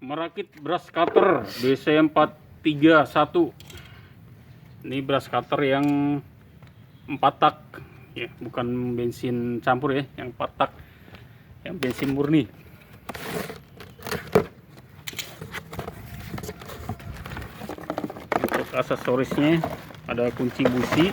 Merakit brush cutter BC431. Ini brush cutter yang 4 tak ya, bukan bensin campur ya, yang 4 tak, yang bensin murni. Untuk aksesorisnya ada kunci busi,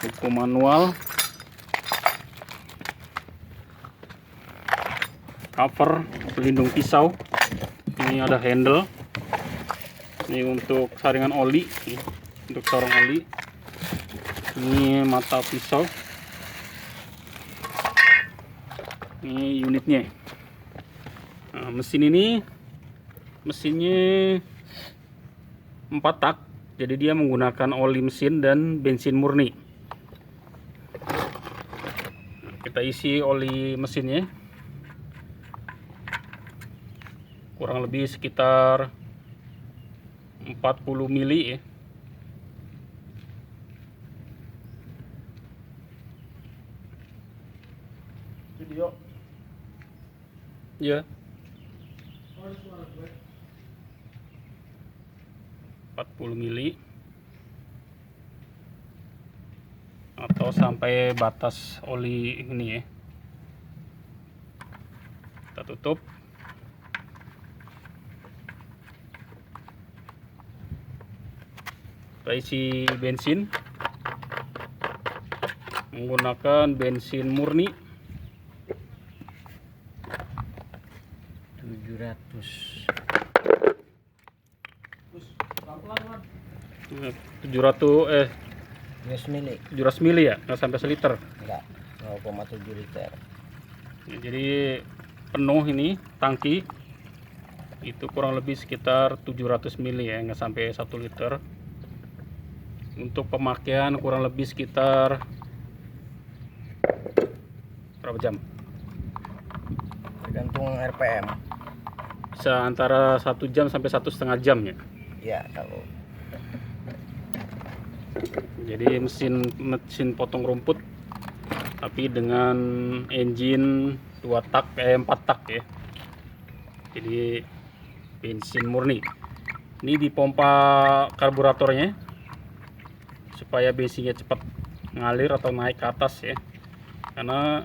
buku manual, cover pelindung pisau. Ini ada handle. Ini untuk saringan oli, untuk sorong oli. Ini mata pisau. Ini unitnya. Nah, mesin ini mesinnya 4 tak, jadi dia menggunakan oli mesin dan bensin murni. Kita isi oli mesinnya kurang lebih sekitar 40 mili ya. Video. Ya. 40 mili atau sampai batas oli ini ya. Kita tutup. Kita isi bensin menggunakan bensin murni 700. 700 mili. 700 mili ya, nggak sampai seliter. Enggak, 0,7 liter. Ya, jadi penuh ini tangki itu kurang lebih sekitar 700 mili ya, nggak sampai 1 liter. Untuk pemakaian kurang lebih sekitar berapa jam? Tergantung RPM. Bisa antara 1 jam sampai 1,5 jam ya. Ya, kalau Jadi mesin potong rumput tapi dengan engine 4 tak ya. Jadi bensin murni. Ini di pompa karburatornya supaya bensinnya cepat ngalir atau naik ke atas ya. Karena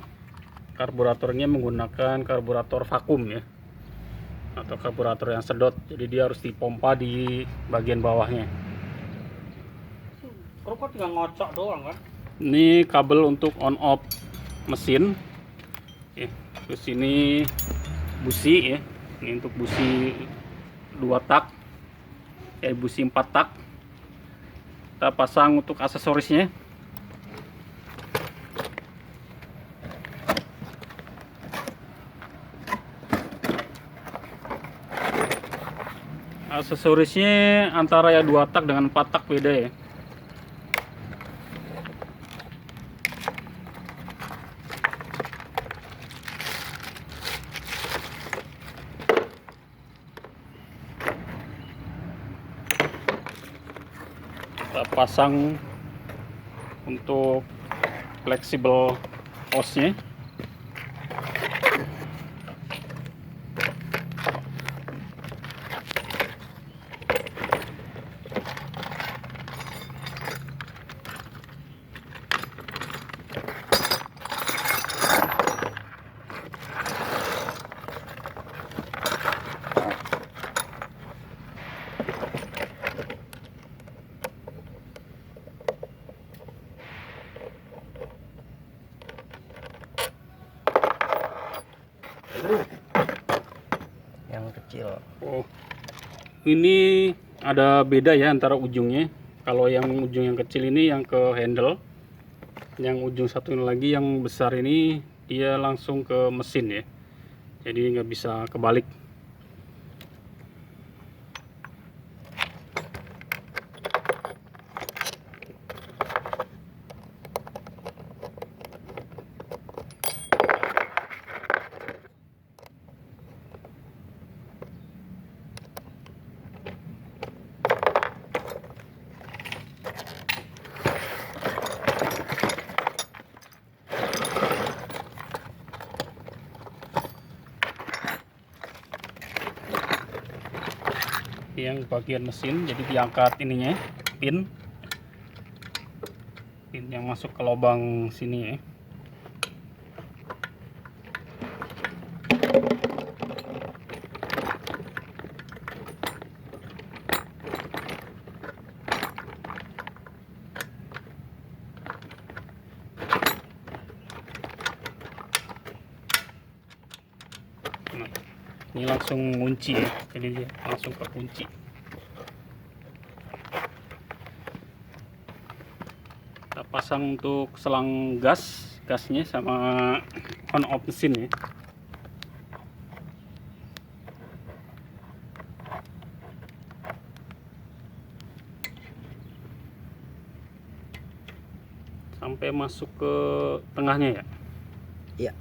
karburatornya menggunakan karburator vakum ya, atau karburator yang sedot. Jadi dia harus dipompa di bagian bawahnya. kerupuk tinggal ngocok doang kan. Ini kabel untuk on off mesin. Terus ini busi ya. Ini untuk busi 2 tak. Busi 4 tak. Kita pasang untuk aksesorisnya. Aksesorisnya antara ya 2 tak dengan 4 tak beda ya. Kita pasang untuk fleksibel hose-nya. Yang kecil. Oh, ini ada beda ya antara ujungnya. Kalau yang ujung yang kecil ini yang ke handle, yang ujung satu ini lagi yang besar ini dia langsung ke mesin ya. Jadi nggak bisa kebalik. yang bagian mesin. Jadi diangkat ininya, pin yang masuk ke lubang sini ya. Nah, ini langsung ngunci ya, jadi dia langsung ke kunci. Kita pasang untuk selang gasnya sama on off mesin ya. Sampai masuk ke tengahnya ya. Iya.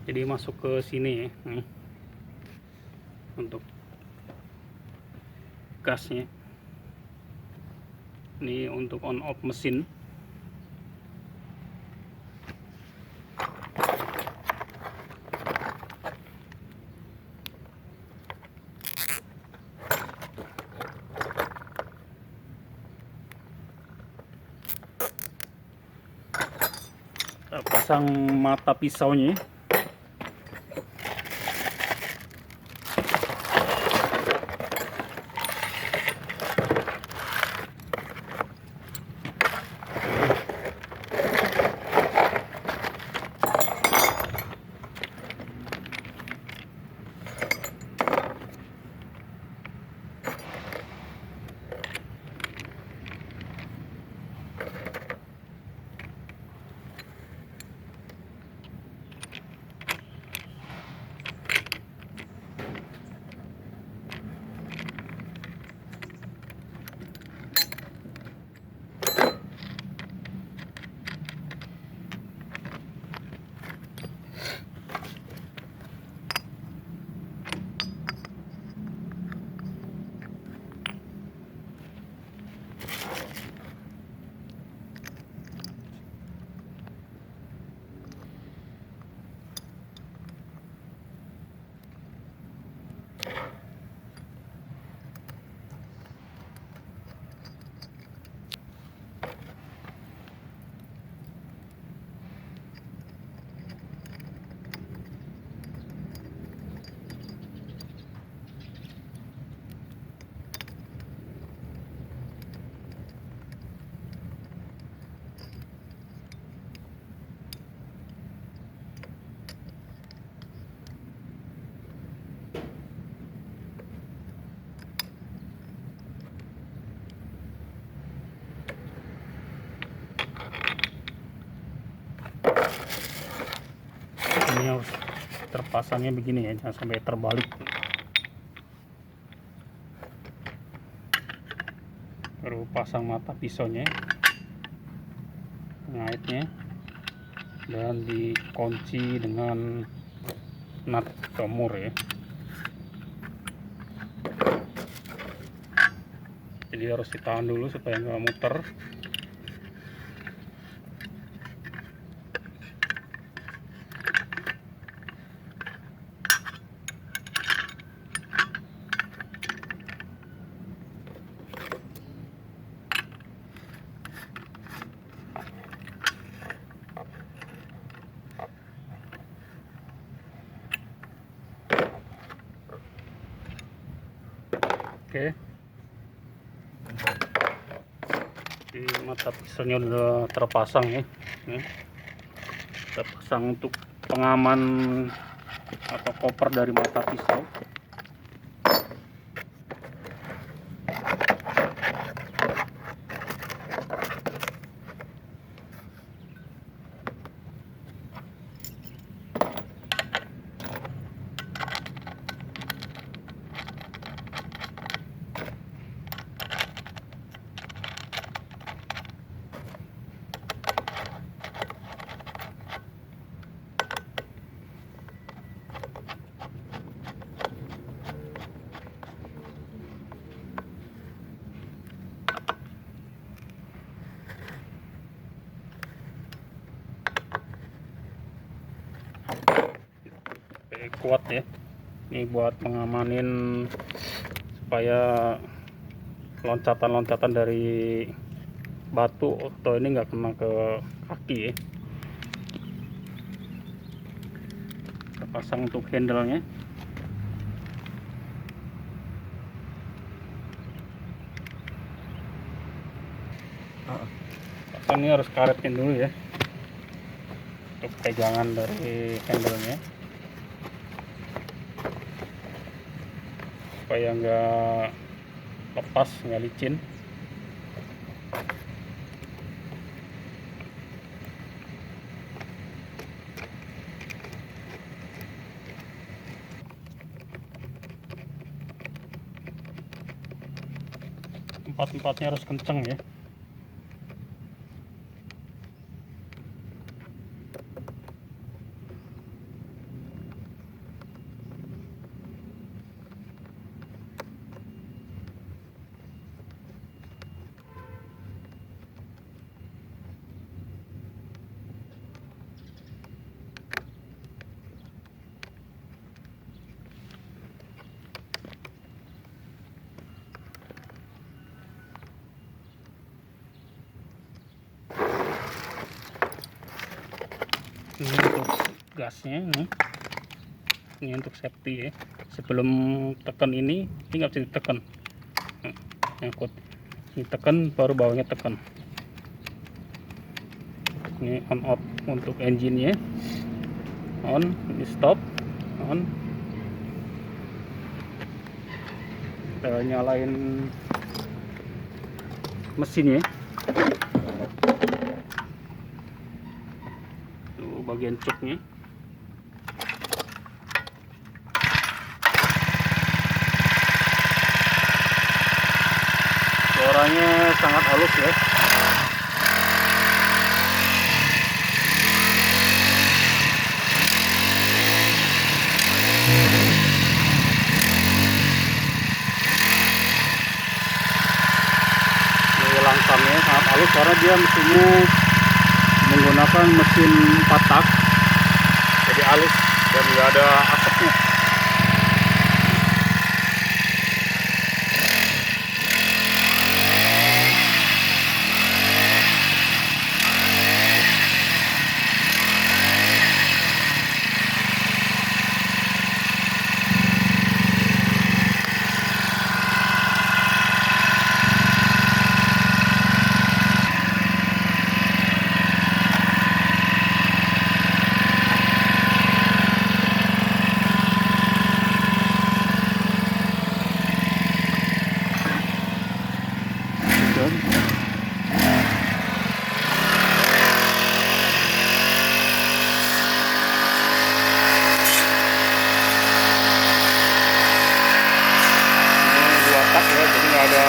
Jadi masuk ke sini ya. Untuk gasnya. Ini untuk on off mesin. Kita pasang mata pisaunya. Ini harus terpasangnya begini ya, jangan sampai terbalik. Baru pasang mata pisaunya, pengaitnya, dan dikunci dengan nut jamur ya. Jadi harus ditahan dulu supaya nggak muter. Oke. Di mata pisaunya udah terpasang ya. Kita pasang untuk pengaman atau koper dari mata pisau. kuat ya. Ini buat mengamanin supaya loncatan-loncatan dari batu atau ini nggak kena ke kaki ya. Kita pasang untuk handle-nya. Ini harus karetin dulu ya untuk pegangan dari handle-nya supaya nggak lepas, nggak licin. Empat-empatnya harus kenceng ya. Ini untuk gasnya, ini untuk safety ya. Sebelum tekan ini nggak bisa ditekan, nyangkut. Ini tekan, baru bawahnya tekan. Ini on off untuk engine-nya, on, ini stop, on. Kita nyalain mesinnya. Bagian cuknya, suaranya sangat halus ya. Ini langsamnya sangat halus karena dia mesinnya menggunakan mesin 4 tak, jadi halus dan nggak ada asapnya. Dua tak ya, jadi nggak ada